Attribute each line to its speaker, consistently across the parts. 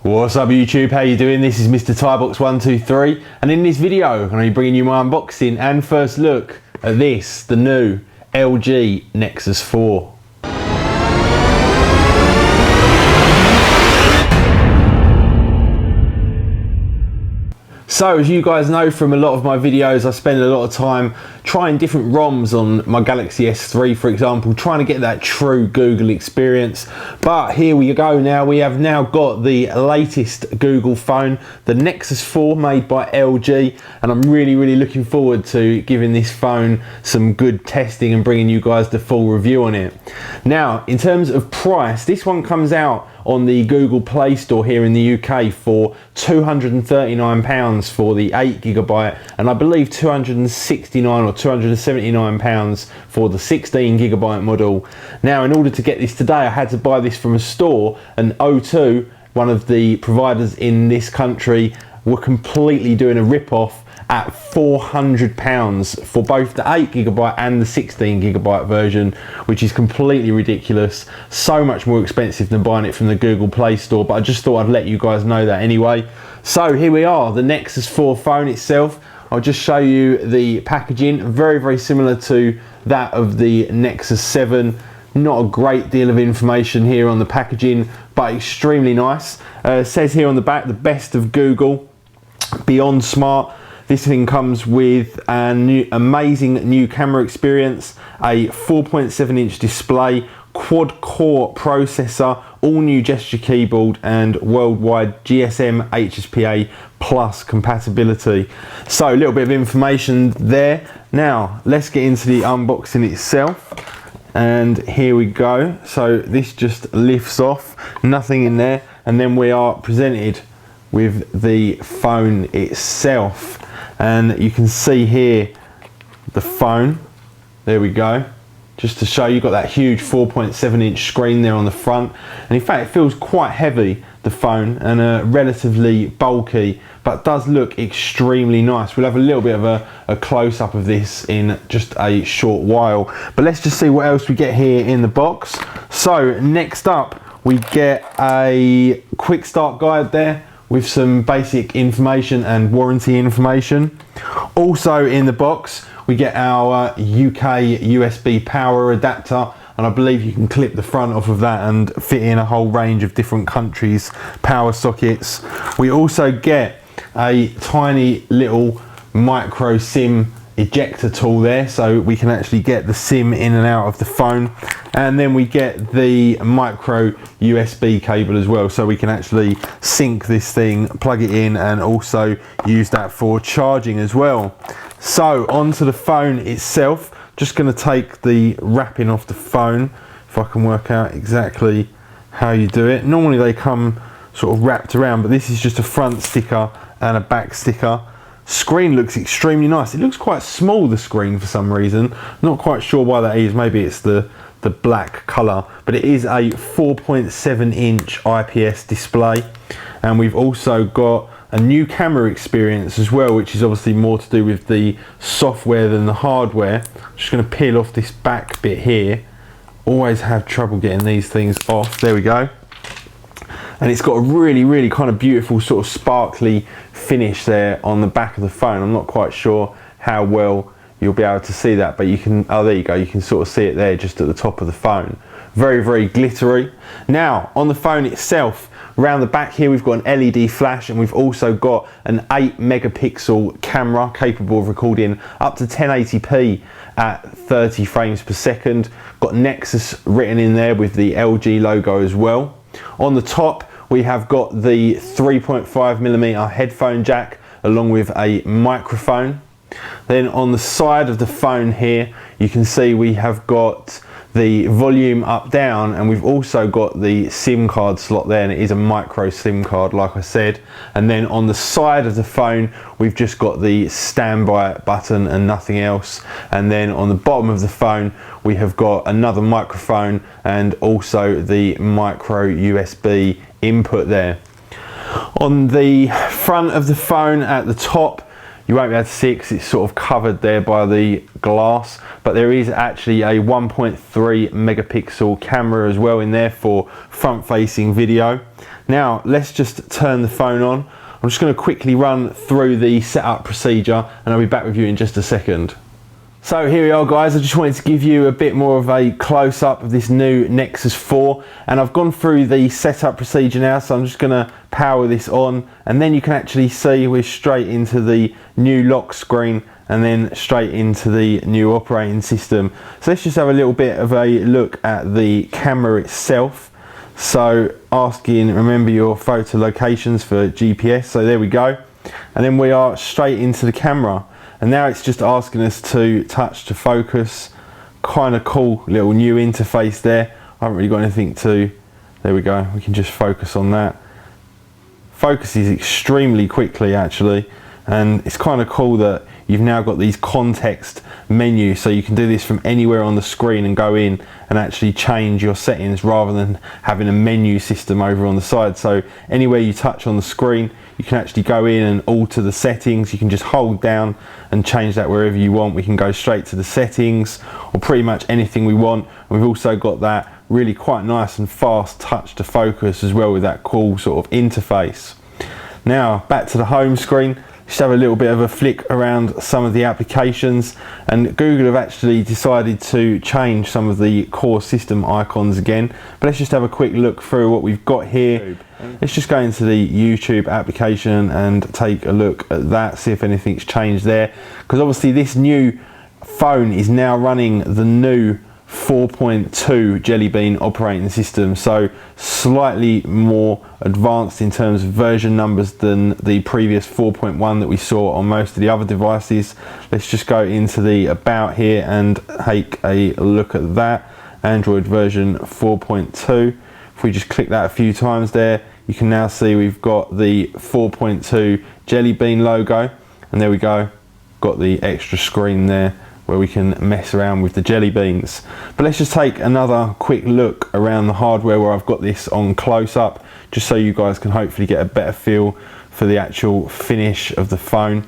Speaker 1: What's up YouTube, how you doing? This is Mr. Tybox123 and in this video I'm going to be bringing you my unboxing and first look at this, the new LG Nexus 4. So as you guys know from a lot of my videos, I spend a lot of time trying different ROMs on my Galaxy S3 for example, trying to get that true Google experience. But here we go now, we have now got the latest Google phone, the Nexus 4 made by LG, and I'm really looking forward to giving this phone some good testing and bringing you guys the full review on it. Now in terms of price, this one comes out on the Google Play Store here in the UK for £239 for the 8GB and I believe £269 or £279 for the 16GB model. Now in order to get this today I had to buy this from a store, and O2, one of the providers in this country, were completely doing a rip-off at £400 for both the 8GB and the 16GB version, which is completely ridiculous. So much more expensive than buying it from the Google Play Store, but I just thought I'd let you guys know that anyway. So here we are, the Nexus 4 phone itself. I'll just show you the packaging, very similar to that of the Nexus 7. Not a great deal of information here on the packaging, but extremely nice. It says here on the back, the best of Google, beyond smart. This thing comes with an amazing new camera experience, a 4.7-inch display, quad-core processor, all-new gesture keyboard, and worldwide GSM HSPA Plus compatibility. So a little bit of information there. Now let's get into the unboxing itself. And here we go. So this just lifts off, nothing in there, and then we are presented with the phone itself. And you can see here the phone, there we go, just to show you, got that huge 4.7-inch screen there on the front, and in fact it feels quite heavy, the phone, and relatively bulky, but does look extremely nice. We'll have a little bit of a close-up of this in just a short while, but let's just see what else we get here in the box. So next up we get a quick start guide there with some basic information and warranty information. Also in the box we get our UK USB power adapter, and I believe you can clip the front off of that and fit in a whole range of different countries' power sockets. We also get a tiny little micro SIM ejector tool there, so we can actually get the SIM in and out of the phone, and then we get the micro USB cable as well, so we can actually sync this thing, plug it in, and also use that for charging as well. So onto the phone itself, just going to take the wrapping off the phone, if I can work out exactly how you do it. Normally they come sort of wrapped around, but this is just a front sticker and a back sticker. Screen looks extremely nice. It looks quite small, the screen, for some reason. Not quite sure why that is. Maybe it's the black color, but it is a 4.7-inch IPS display, and we've also got a new camera experience as well, which is obviously more to do with the software than the hardware. I'm just going to peel off this back bit here. Always have trouble getting these things off. There we go. And it's got a really kind of beautiful sort of sparkly finish there on the back of the phone. I'm not quite sure how well you'll be able to see that, but you can, oh there you go, you can sort of see it there just at the top of the phone. Very glittery. Now on the phone itself, around the back here we've got an LED flash, and we've also got an 8-megapixel camera capable of recording up to 1080p at 30 frames per second. Got Nexus written in there with the LG logo as well. On the top we have got the 3.5mm headphone jack along with a microphone. Then on the side of the phone here you can see we have got the volume up down, and we've also got the SIM card slot there, and it is a micro SIM card like I said. And then on the side of the phone we've just got the standby button and nothing else, and then on the bottom of the phone we have got another microphone and also the micro USB input there. On the front of the phone at the top you won't be able to see it because it's sort of covered there by the glass, but there is actually a 1.3 megapixel camera as well in there for front facing video. Now let's just turn the phone on. I'm just going to quickly run through the setup procedure and I'll be back with you in just a second. So here we are guys, I just wanted to give you a bit more of a close-up of this new Nexus 4, and I've gone through the setup procedure now, so I'm just going to power this on, and then you can actually see we're straight into the new lock screen and then straight into the new operating system. So let's just have a little bit of a look at the camera itself. So asking, remember your photo locations for GPS, so there we go, and then we are straight into the camera. And now it's just asking us to touch to focus. Kind of cool little new interface there. I haven't really got anything to, there we go, we can just focus on that. Focuses extremely quickly actually, and it's kind of cool that you've now got these context menus, so you can do this from anywhere on the screen and go in and actually change your settings rather than having a menu system over on the side. So anywhere you touch on the screen, you can actually go in and alter the settings. You can just hold down and change that wherever you want. We can go straight to the settings or pretty much anything we want. And we've also got that really quite nice and fast touch to focus as well with that cool sort of interface. Now back to the home screen. Just have a little bit of a flick around some of the applications, and Google have actually decided to change some of the core system icons again, but let's just have a quick look through what we've got here. Let's just go into the YouTube application and take a look at that, see if anything's changed there, because obviously this new phone is now running the new 4.2 Jelly Bean operating system, so slightly more advanced in terms of version numbers than the previous 4.1 that we saw on most of the other devices. Let's just go into the about here and take a look at that. Android version 4.2. If we just click that a few times there, you can now see we've got the 4.2 Jelly Bean logo, and there we go, got the extra screen there where we can mess around with the jelly beans. But let's just take another quick look around the hardware where I've got this on close up, just so you guys can hopefully get a better feel for the actual finish of the phone.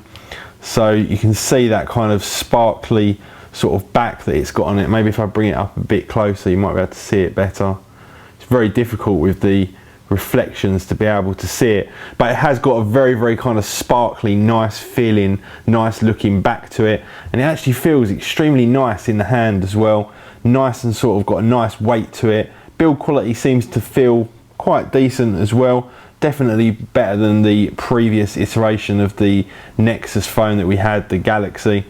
Speaker 1: So you can see that kind of sparkly sort of back that it's got on it. Maybe if I bring it up a bit closer, you might be able to see it better. It's very difficult with the reflections to be able to see it, but it has got a very kind of sparkly, nice feeling, nice looking back to it, and it actually feels extremely nice in the hand as well. Nice and sort of got a nice weight to it. Build quality seems to feel quite decent as well. Definitely better than the previous iteration of the Nexus phone that we had, the Galaxy.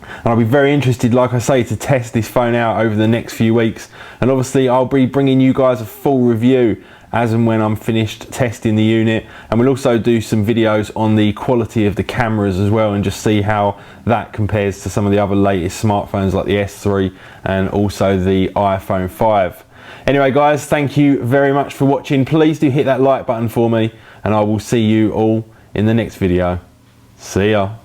Speaker 1: And I'll be very interested, like I say, to test this phone out over the next few weeks, and obviously I'll be bringing you guys a full review as and when I'm finished testing the unit, and we'll also do some videos on the quality of the cameras as well and just see how that compares to some of the other latest smartphones like the S3 and also the iPhone 5. Anyway guys, thank you very much for watching. Please do hit that like button for me, and I will see you all in the next video. See ya.